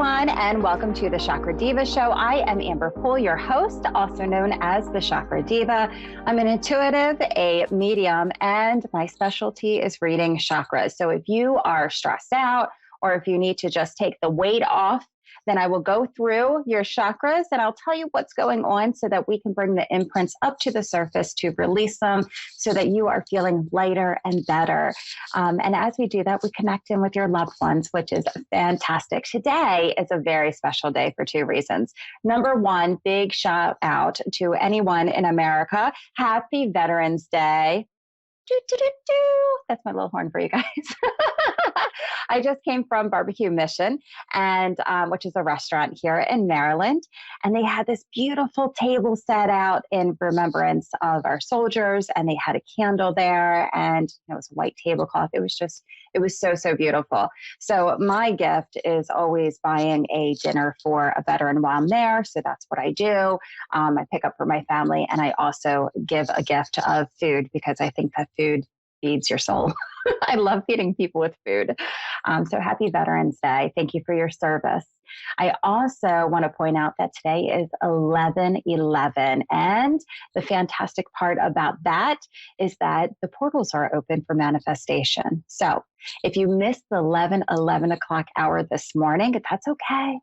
everyone, and welcome to the Chakra Diva Show. I am Amber Poole, your host, also known as the Chakra Diva. I'm an intuitive, a medium, and my specialty is reading chakras. So if you are stressed out, or if you need to just take the weight off, then I will go through your chakras and I'll tell you what's going on so that we can bring the imprints up to the surface to release them so that you are feeling lighter and better. And as we do that, we connect in with your loved ones, which is fantastic. Today is a very special day for two reasons. Number one, big shout out to anyone in America. Happy Veterans Day. Do, do, do, do. That's my little horn for you guys. I just came from Barbecue Mission, and which is a restaurant here in Maryland. And they had this beautiful table set out in remembrance of our soldiers. And they had a candle there, and it was a white tablecloth. It was so, so beautiful. So my gift is always buying a dinner for a veteran while I'm there. So that's what I do. I pick up for my family, and I also give a gift of food because I think that food feeds your soul. I love feeding people with food. So happy Veterans Day. Thank you for your service. I also want to point out that today is 11/11. And the fantastic part about that is that the portals are open for manifestation. So if you missed the 11 o'clock hour this morning, that's okay.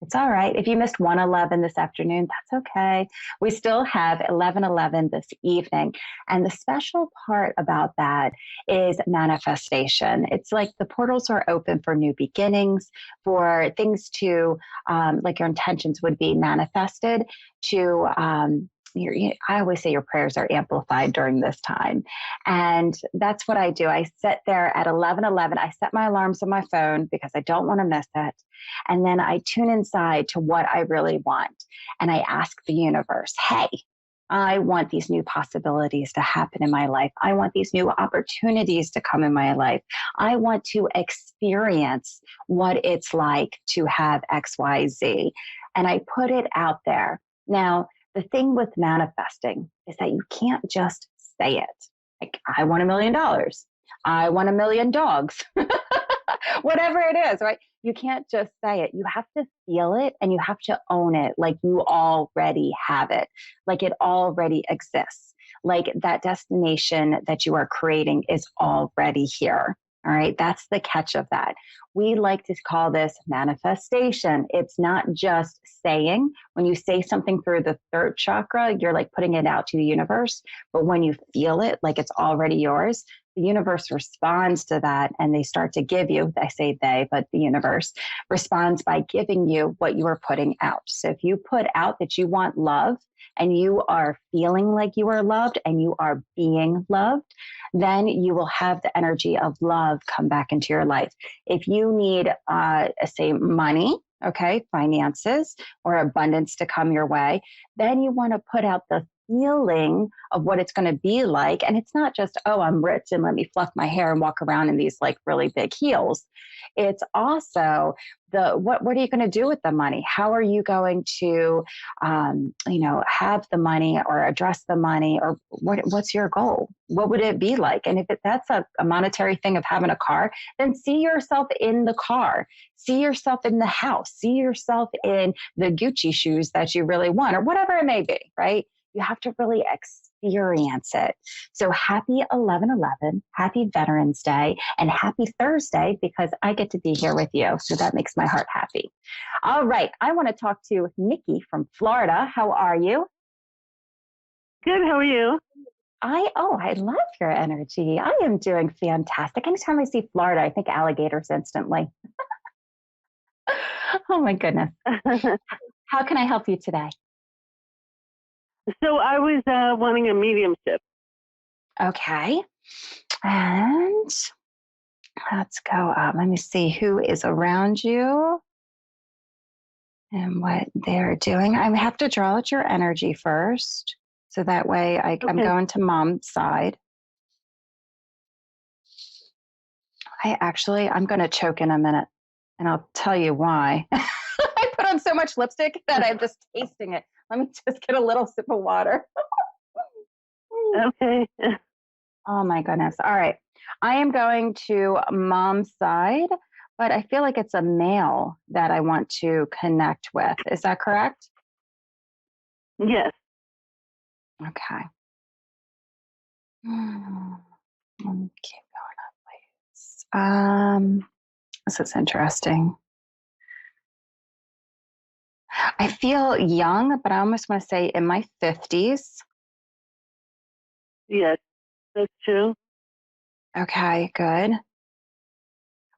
It's all right. If you missed 1:11 this afternoon, that's okay. We still have 11:11 this evening. And the special part about that is manifestation. It's like the portals are open for new beginnings, for things to, like your intentions would be manifested to, I always say your prayers are amplified during this time. And that's what I do. I sit there at 11:11. I set my alarms on my phone because I don't want to miss it. And then I tune inside to what I really want. And I ask the universe, hey, I want these new possibilities to happen in my life. I want these new opportunities to come in my life. I want to experience what it's like to have XYZ. And I put it out there. Now, the thing with manifesting is that you can't just say it. Like, I want $1 million. I want 1,000,000 dogs. Whatever it is, right? You can't just say it. You have to feel it and you have to own it like you already have it, like it already exists, like that destination that you are creating is already here. All right. That's the catch of that. We like to call this manifestation. It's not just saying. When you say something through the third chakra, you're like putting it out to the universe. But when you feel it, like it's already yours, the universe responds to that and they start to give you, I say they, but the universe responds by giving you what you are putting out. So if you put out that you want love and you are feeling like you are loved and you are being loved, then you will have the energy of love come back into your life. If you need, say, money, okay, finances or abundance to come your way, then you want to put out the feeling of what it's going to be like. And it's not just, oh, I'm rich and let me fluff my hair and walk around in these like really big heels. It's also what are you going to do with the money? How are you going to, have the money or address the money, or what's your goal? What would it be like? And if that's a monetary thing of having a car, then see yourself in the car, see yourself in the house, see yourself in the Gucci shoes that you really want, or whatever it may be, right? You have to really experience it. So happy 11/11, happy Veterans Day, and happy Thursday because I get to be here with you. So that makes my heart happy. All right. I want to talk to Nikki from Florida. How are you? Good. How are you? I love your energy. I am doing fantastic. Anytime I see Florida, I think alligators instantly. Oh my goodness. How can I help you today? So I was wanting a mediumship. Okay. And let's go up. Let me see who is around you and what they're doing. I have to draw out your energy first. So that way I'm going to mom's side. I'm going to choke in a minute and I'll tell you why. I put on so much lipstick that I'm just tasting it. Let me just get a little sip of water. Okay. Oh my goodness. All right. I am going to mom's side, but I feel like it's a male that I want to connect with. Is that correct? Yes. Okay. Let me keep going up, please. This is interesting. I feel young, but I almost want to say in my 50s. Yes. That's true. Okay, good.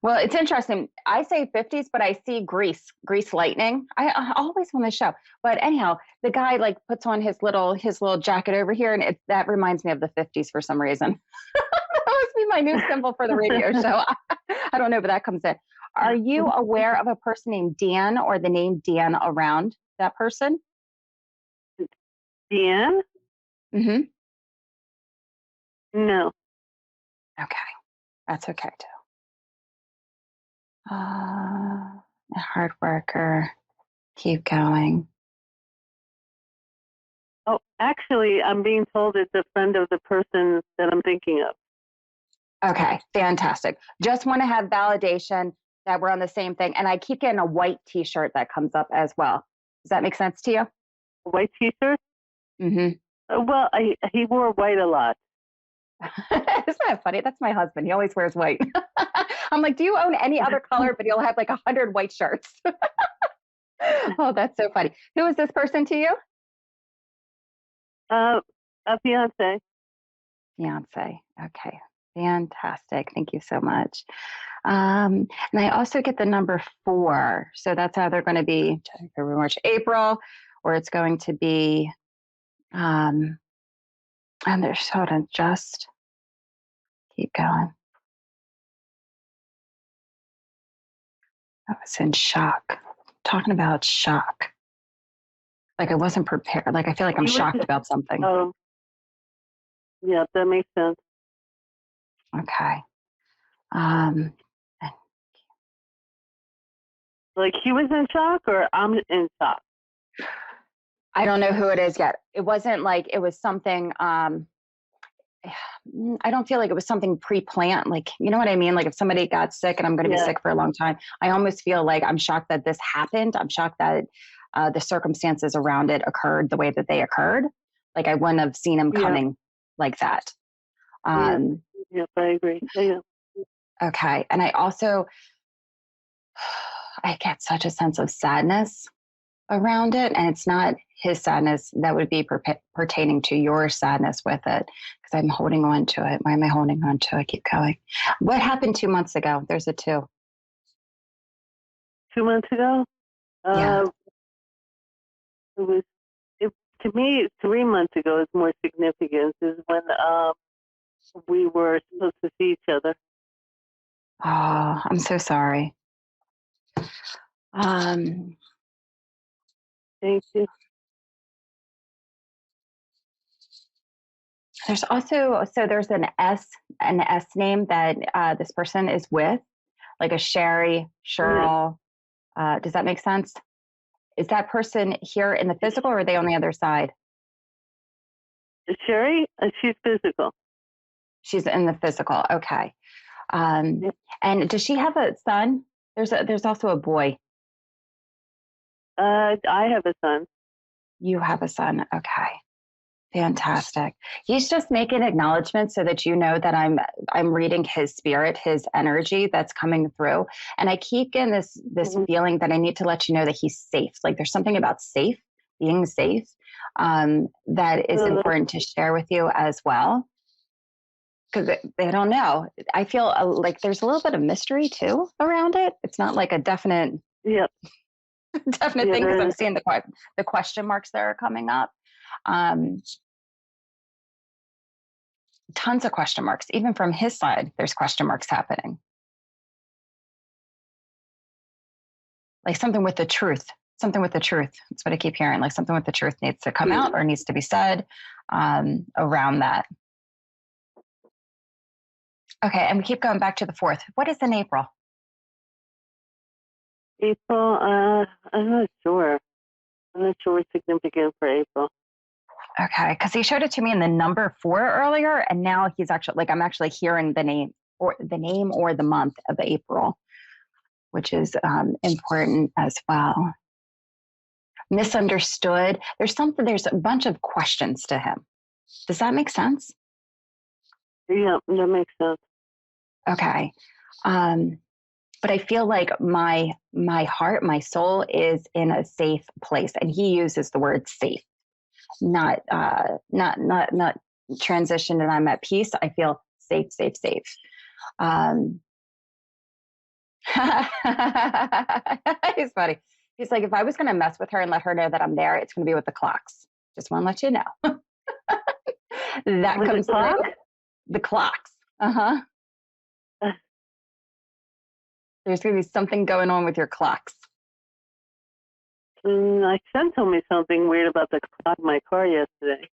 Well, it's interesting. I say 50s, but I see grease lightning. I always want to show. But anyhow, the guy like puts on his little jacket over here, and that reminds me of the 50s for some reason. That must be my new symbol for the radio show. I don't know, but that comes in. Are you aware of a person named Dan or the name Dan around that person? Deanne? Mm-hmm. No. Okay, that's okay too. A hard worker. Keep going. Oh, actually, I'm being told it's a friend of the person that I'm thinking of. Okay, fantastic. Just want to have validation that we're on the same thing. And I keep getting a white t-shirt that comes up as well. Does that make sense to you? A white t-shirt? Mm-hmm. Well, he wore white a lot. Isn't that funny? That's my husband. He always wears white. I'm like, do you own any other color? But he'll have like 100 white shirts. Oh, that's so funny. Who is this person to you? A fiance. Fiance. Okay. Fantastic. Thank you so much. And I also get the number 4. So that's either going to be February, March, April, or it's going to be, and there's, hold on, just keep going. I was in shock. Talking about shock. Like I wasn't prepared. Like I feel like I'm shocked about something. Oh, yeah, that makes sense. Okay. Like he was in shock, or I'm in shock. I don't know who it is yet. It wasn't like it was something. I don't feel like it was something pre-planned. Like, you know what I mean? Like if somebody got sick and I'm going to be sick for a long time, I almost feel like I'm shocked that this happened. I'm shocked that the circumstances around it occurred the way that they occurred. Like I wouldn't have seen them coming like that. Yeah, I agree. Yeah. Okay. And I also, I get such a sense of sadness around it. And it's not his sadness that would be pertaining to your sadness with it, because I'm holding on to it. Why am I holding on to it? Keep going. What happened 2 months ago? There's a 2. 2 months ago? Yeah. To me, 3 months ago is more significant, is when we were supposed to see each other. Oh, I'm so sorry. Thank you. There's also, so there's an S name that this person is with, like a Sherry, Cheryl. Does that make sense? Is that person here in the physical, or are they on the other side? Sherry, she's physical. She's in the physical. Okay. And does she have a son? There's also a boy. I have a son. You have a son. Okay. Fantastic. He's just making acknowledgments so that you know that I'm reading his spirit, his energy that's coming through. And I keep getting this feeling that I need to let you know that he's safe. Like there's something about being safe, that is important to share with you as well. Because they don't know. I feel like there's a little bit of mystery too around it. It's not like a definite, definite thing, because I'm seeing the question marks that are coming up. Tons of question marks. Even from his side, there's question marks happening. Like something with the truth. Something with the truth. That's what I keep hearing. Like something with the truth needs to come out or needs to be said around that. Okay, and we keep going back to the 4th. What is in April? April, I'm not sure. I'm not sure what's significant for April. Okay, because he showed it to me in the number 4 earlier, and now he's actually like I'm actually hearing the name or the month of April. which is important as well. Misunderstood. There's a bunch of questions to him. Does that make sense? Yeah, that makes sense. Okay. But I feel like my heart, my soul is in a safe place. And he uses the word safe, not transition, and I'm at peace. I feel safe. He's funny. He's like, if I was going to mess with her and let her know that I'm there, it's going to be with the clocks. Just want to let you know. That with comes the clock? through. The clocks. Uh-huh. There's going to be something going on with your clocks. My son told me something weird about the clock in my car yesterday.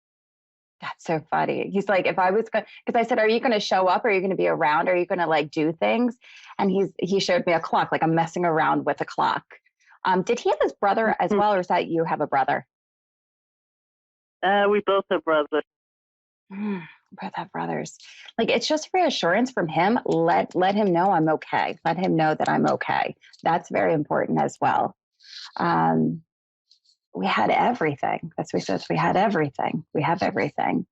That's so funny. He's like, if I was going, because I said, are you going to show up? Are you going to be around? Are you going to like do things? And he showed me a clock, like I'm messing around with a clock. Did he have his brother as well, or is that you have a brother? We both have brothers. Both have brothers. Like, it's just reassurance from him. Let him know I'm okay. Let him know that I'm okay. That's very important as well. We had everything. That's what he says. We had everything. We have everything.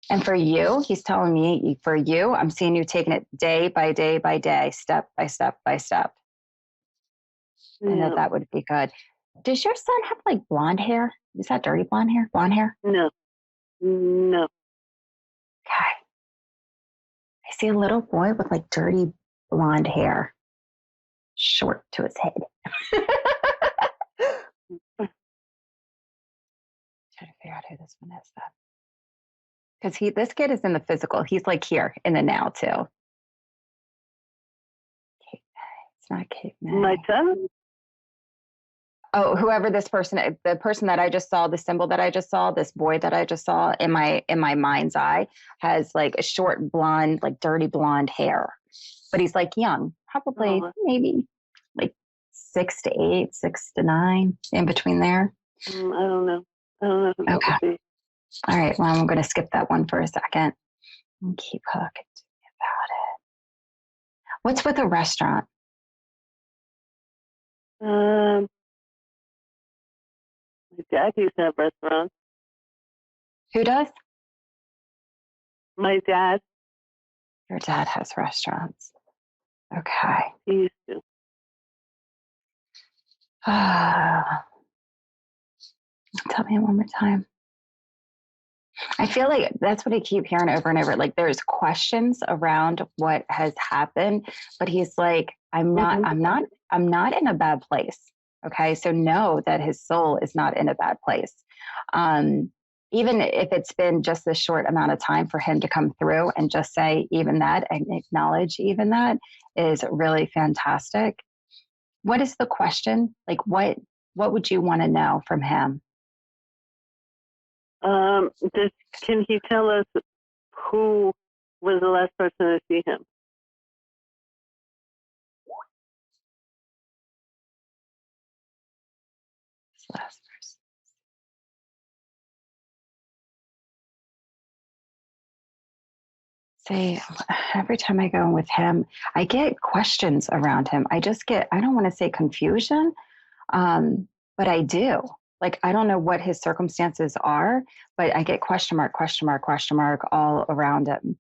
And for you, he's telling me, for you, I'm seeing you taking it day by day by day, step by step by step. Yeah. I know that would be good. Does your son have like blonde hair? Is that dirty blonde hair? Blonde hair? No. Okay. I see a little boy with like dirty blonde hair, short to his head. Trying to figure out who this one is, though. Because this kid is in the physical. He's like here in the now too. Kate May. It's not Kate May. My son? Oh, whoever this person, the person that I just saw, the symbol that I just saw, this boy that I just saw in my mind's eye has like a short blonde, like dirty blonde hair. But he's like young, probably maybe like 6 to 8, 6 to 9, in between there. I don't know. Who that Okay. would be. All right. Well, I'm going to skip that one for a second and keep talking about it. What's with a restaurant? My dad used to have restaurants. Who does? My dad. Your dad has restaurants. Okay. He used to. Tell me one more time. I feel like that's what I keep hearing over and over. Like there's questions around what has happened, but he's like, I'm not in a bad place. Okay. So know that his soul is not in a bad place. Even if it's been just this short amount of time for him to come through and just say even that and acknowledge even that is really fantastic. What is the question? Like what would you want to know from him? Can he tell us who was the last person to see him? Last person. See, every time I go in with him, I get questions around him. I don't want to say confusion, but I do. Like, I don't know what his circumstances are, but I get question mark all around him.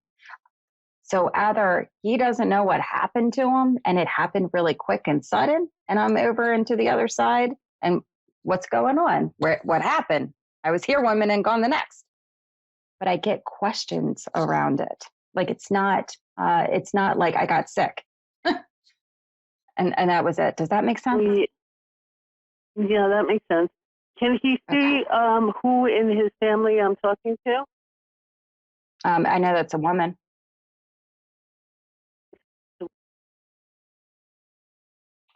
So either he doesn't know what happened to him and it happened really quick and sudden, and I'm over into the other side, and what's going on? What happened? I was here 1 minute and gone the next. But I get questions around it. Like it's not like I got sick. and that was it. Does that make sense? Yeah, that makes sense. Can he see who in his family I'm talking to? I know that's a woman.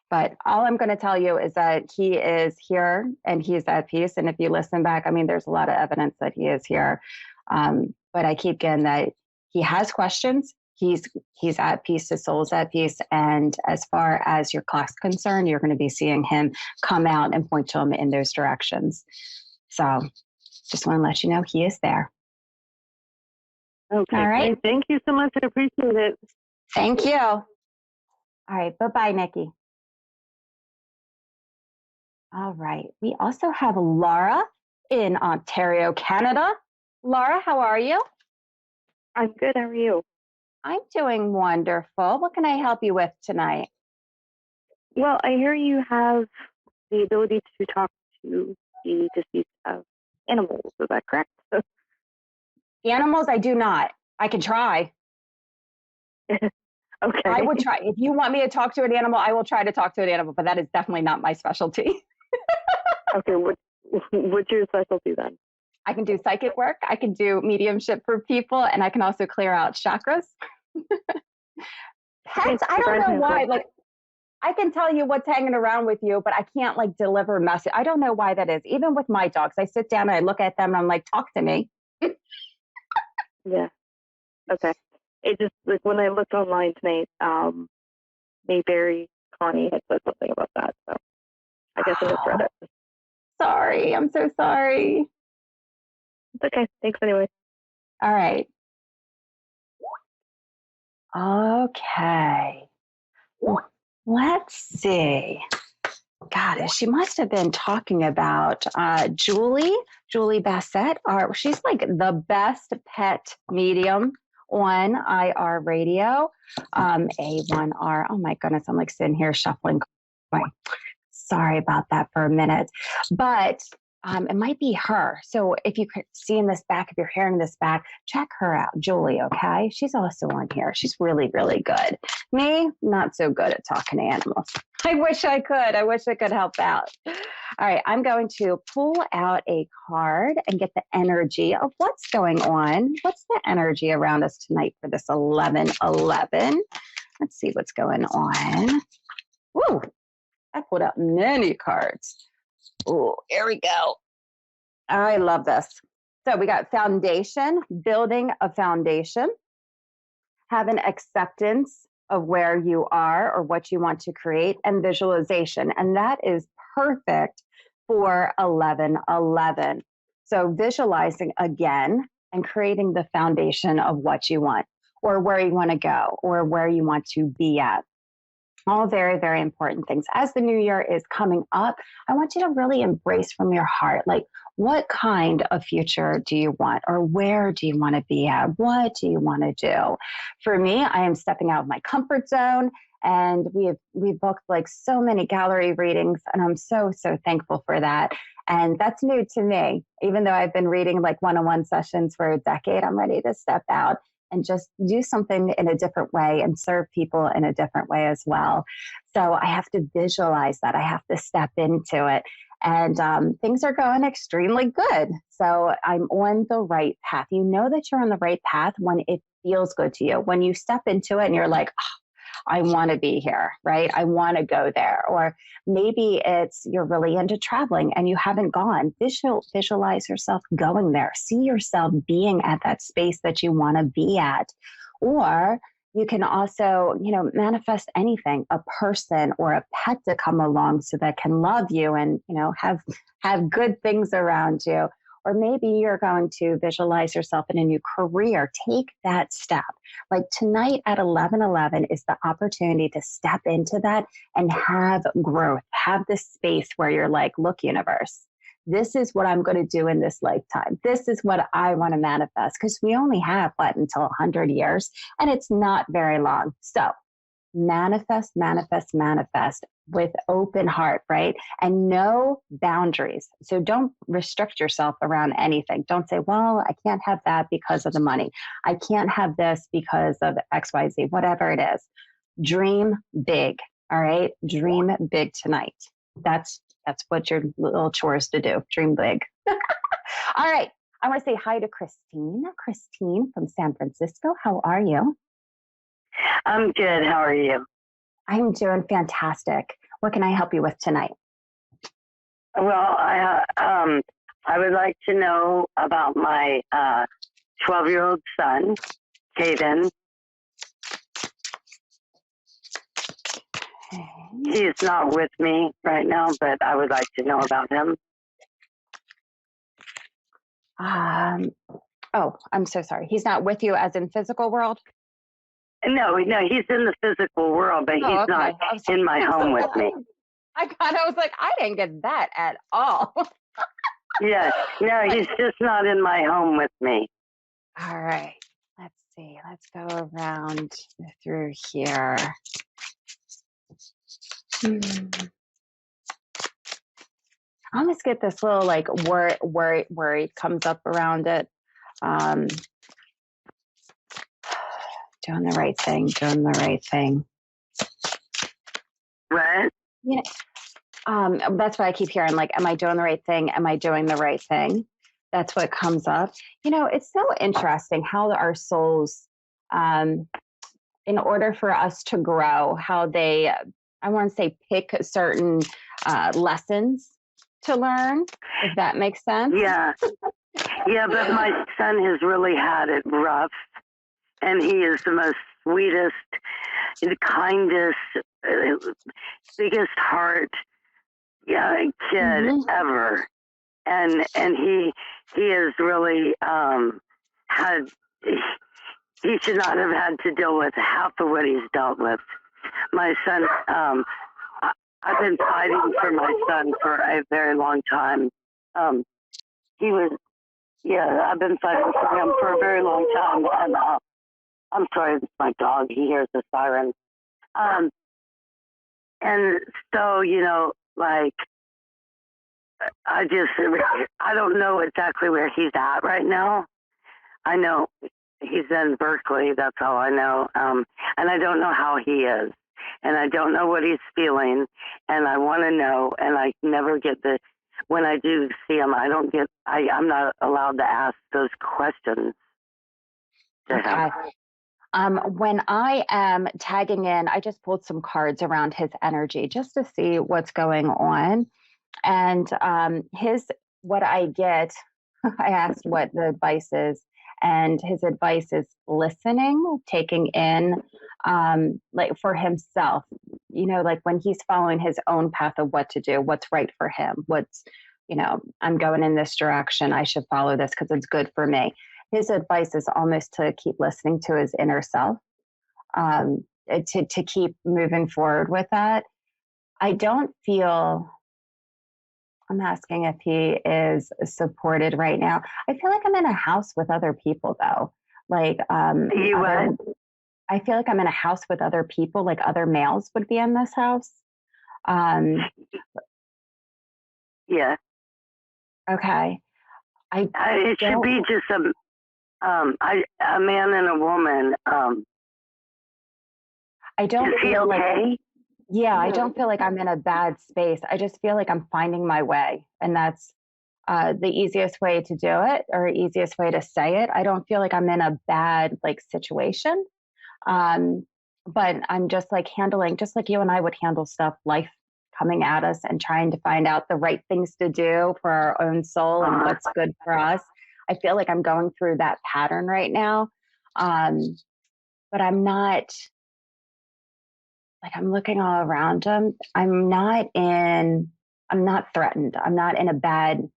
But all I'm going to tell you is that he is here and he's at peace. And if you listen back, I mean, there's a lot of evidence that he is here. But I keep getting that he has questions. He's at peace. His soul's at peace. And as far as your clock's concerned, you're going to be seeing him come out and point to him in those directions. So just want to let you know he is there. Okay. All right. Thank you so much. I appreciate it. Thank you. All right. Bye-bye, Nikki. All right. We also have Laura in Ontario, Canada. Laura, how are you? I'm good. How are you? I'm doing wonderful. What can I help you with tonight? Well, I hear you have the ability to talk to the deceased of animals. Is that correct? Animals, I do not. I can try. I Okay. would try. If you want me to talk to an animal, I will try to talk to an animal, but that is definitely not my specialty. Okay. What's your specialty then? I can do psychic work, I can do mediumship for people, and I can also clear out chakras. Okay. Pets, I don't know Surprisingly why. cool. Like, I can tell you what's hanging around with you, but I can't like deliver a message. I don't know why that is. Even with my dogs, I sit down and I look at them and I'm like, talk to me. Yeah. Okay. It just like when I looked online tonight, Mayberry Connie had said something about that, so I guess I misread Oh, it. sorry. I'm so sorry. It's okay. Thanks anyway. All right. Okay. Let's see. God, she must have been talking about Julie Bassett. She's like the best pet medium on IR radio. A1R. Oh my goodness, I'm like sitting here shuffling. Sorry about that for a minute. But it might be her. So if you could see in this back, if you're hearing this back, check her out, Julie, okay? She's also on here. She's really, really good. Me, not so good at talking to animals. I wish I could. I wish I could help out. All right, I'm going to pull out a card and get the energy of what's going on. What's the energy around us tonight for this 11/11? Let's see what's going on. Woo, I pulled out many cards. Oh, here we go. I love this. So we got foundation, building a foundation, have an acceptance of where you are or what you want to create, and visualization. And that is perfect for 11/11. So visualizing again and creating the foundation of what you want or where you want to go or where you want to be at. All very, very important things. As the new year is coming up, I want you to really embrace from your heart, like, what kind of future do you want? Or where do you want to be at? What do you want to do? For me, I am stepping out of my comfort zone. And we've booked like so many gallery readings, and I'm so, so thankful for that. And that's new to me. Even though I've been reading like one-on-one sessions for a decade, I'm ready to step out and just do something in a different way and serve people in a different way as well. So I have to visualize that. I have to step into it. And things are going extremely good. So I'm on the right path. You know that you're on the right path when it feels good to you. When you step into it and you're like, oh, I want to be here, right? I want to go there. Or maybe it's you're really into traveling and you haven't gone. Visualize yourself going there. See yourself being at that space that you want to be at. Or you can also, manifest anything, a person or a pet to come along so that can love you and, have good things around you. Or maybe you're going to visualize yourself in a new career. Take that step. Like tonight at 11/11 is the opportunity to step into that and have growth, have this space where you're like, look, universe, this is what I'm going to do in this lifetime. This is what I want to manifest, because we only have until 100 years, and it's not very long. So manifest, manifest, manifest with open heart, right? And no boundaries. So don't restrict yourself around anything. Don't say, well, I can't have that because of the money. I can't have this because of XYZ, whatever it is. Dream big. All right. Dream big tonight. That's what your little chores to do. Dream big. All right. I want to say hi to Christine. Christine from San Francisco. How are you? I'm good. How are you? I'm doing fantastic. What can I help you with tonight? Well, I would like to know about my 12-year-old son, Caden. He is not with me right now, but I would like to know about him. Oh, I'm so sorry. He's not with you as in physical world? No, he's in the physical world, but he's not in my home with me. I was like, I didn't get that at all. Yeah, no, he's just not in my home with me. All right. Let's see. Let's go around through here. I almost get this little like worry comes up around it. Doing the right thing, doing the right thing. What? Yeah. That's what I keep hearing. Like, am I doing the right thing? Am I doing the right thing? That's what comes up. It's so interesting how our souls, in order for us to grow, how they, I want to say, pick certain lessons to learn, if that makes sense. Yeah. Yeah, but my son has really had it rough, and he is the most sweetest, the kindest, biggest heart kid ever. And he has really had, he should not have had to deal with half of what he's dealt with. My son, I've been fighting for my son for a very long time. I've been fighting for him for a very long time. And I'm sorry, it's my dog. He hears the siren. And so, like, I don't know exactly where he's at right now. I know he's in Berkeley. That's all I know. And I don't know how he is. And I don't know what he's feeling. And I want to know. And I never get when I do see him, I'm not allowed to ask those questions to him. When I am tagging in, I just pulled some cards around his energy just to see what's going on. And what I get, I asked what the advice is, and his advice is listening, taking in, like for himself, like when he's following his own path of what to do, what's right for him, I'm going in this direction, I should follow this because it's good for me. His advice is almost to keep listening to his inner self, to keep moving forward with that. I'm asking if he is supported right now. I feel like I'm in a house with other people, though. Like, I feel like I'm in a house with other people, like other males would be in this house. Yeah. Okay. It should be just a man and a woman. I don't feel okay? like. Yeah, I don't feel like I'm in a bad space. I just feel like I'm finding my way. And that's the easiest way to do it, or easiest way to say it. I don't feel like I'm in a bad situation. But I'm just like handling, just like you and I would handle stuff, life coming at us and trying to find out the right things to do for our own soul and what's good for us. I feel like I'm going through that pattern right now. But I'm not, like, I'm looking all around him. I'm not threatened. I'm not in a bad,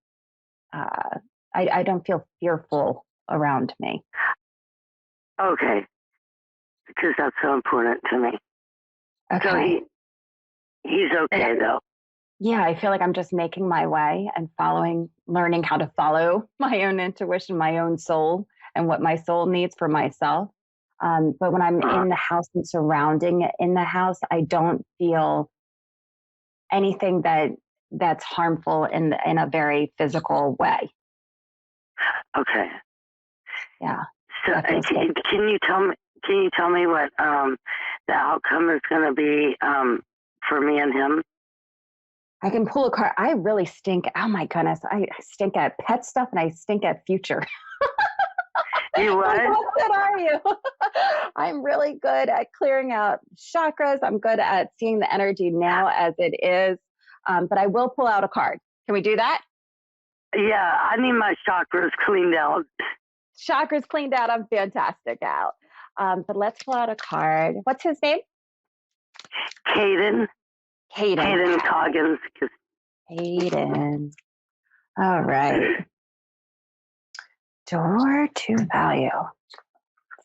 I don't feel fearful around me. Okay. Because that's so important to me. Okay. So he's okay, though. Yeah, I feel like I'm just making my way and learning how to follow my own intuition, my own soul, and what my soul needs for myself. But when I'm in the house and surrounding in the house, I don't feel anything that's harmful in a very physical way. Okay. Yeah. So can you tell me? Can you tell me what the outcome is going to be for me and him? I can pull a card. I really stink. Oh my goodness. I stink at pet stuff and I stink at future. You what? How good are you? I'm really good at clearing out chakras. I'm good at seeing the energy now as it is. But I will pull out a card. Can we do that? Yeah, I need my chakras cleaned out. Chakras cleaned out. I'm fantastic out. But let's pull out a card. What's his name? Caden Coggins. Caden. All right. Door to value.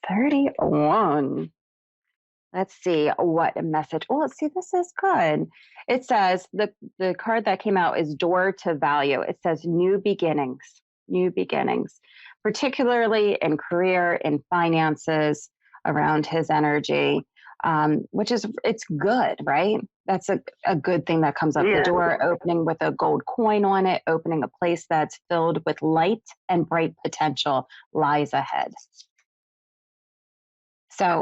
31. Let's see what message. Oh, let's see. This is good. It says the card that came out is Door to Value. It says new beginnings, particularly in career, in finances, around his energy, which is, it's good, right? That's a good thing that comes up the door, opening with a gold coin on it, opening a place that's filled with light and bright potential lies ahead. So,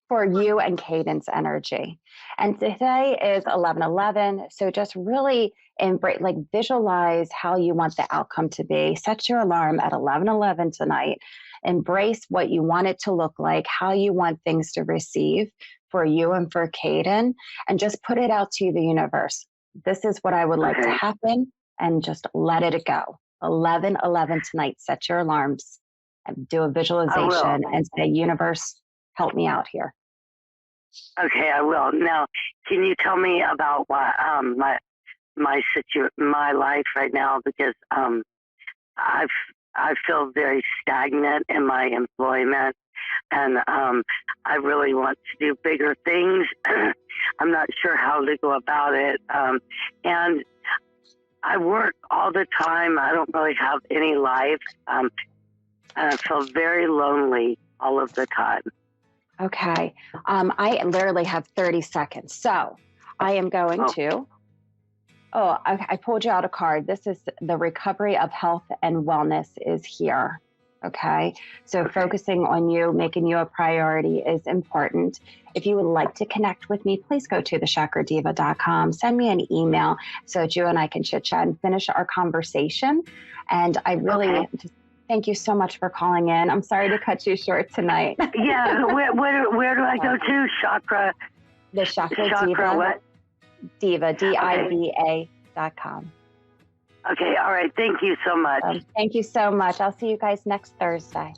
for you and Cadence energy. And today is 11/11. So just really embrace, like visualize how you want the outcome to be. Set your alarm at 11/11 tonight. Embrace what you want it to look like, how you want things to receive for you and for Caden, and just put it out to the universe. This is what I would like to happen, and just let it go. 11/11 tonight. Set your alarms and do a visualization and say, universe, help me out here. Okay, I will. Now, can you tell me about what my life right now, because I feel very stagnant in my employment, and I really want to do bigger things. I'm not sure how to go about it, and I work all the time. I don't really have any life, and I feel very lonely all of the time. Okay. I literally have 30 seconds. So I am going to, I pulled you out a card. This is the recovery of health and wellness is here. Okay. So focusing on you, making you a priority is important. If you would like to connect with me, please go to thechakradeva.com, send me an email so that you and I can chit chat and finish our conversation. And I really just thank you so much for calling in. I'm sorry to cut you short tonight. Yeah, where do I go to? Chakra. The Chakra Diva. What? Diva, DIVA.com. Okay, all right. Thank you so much. Thank you so much. I'll see you guys next Thursday.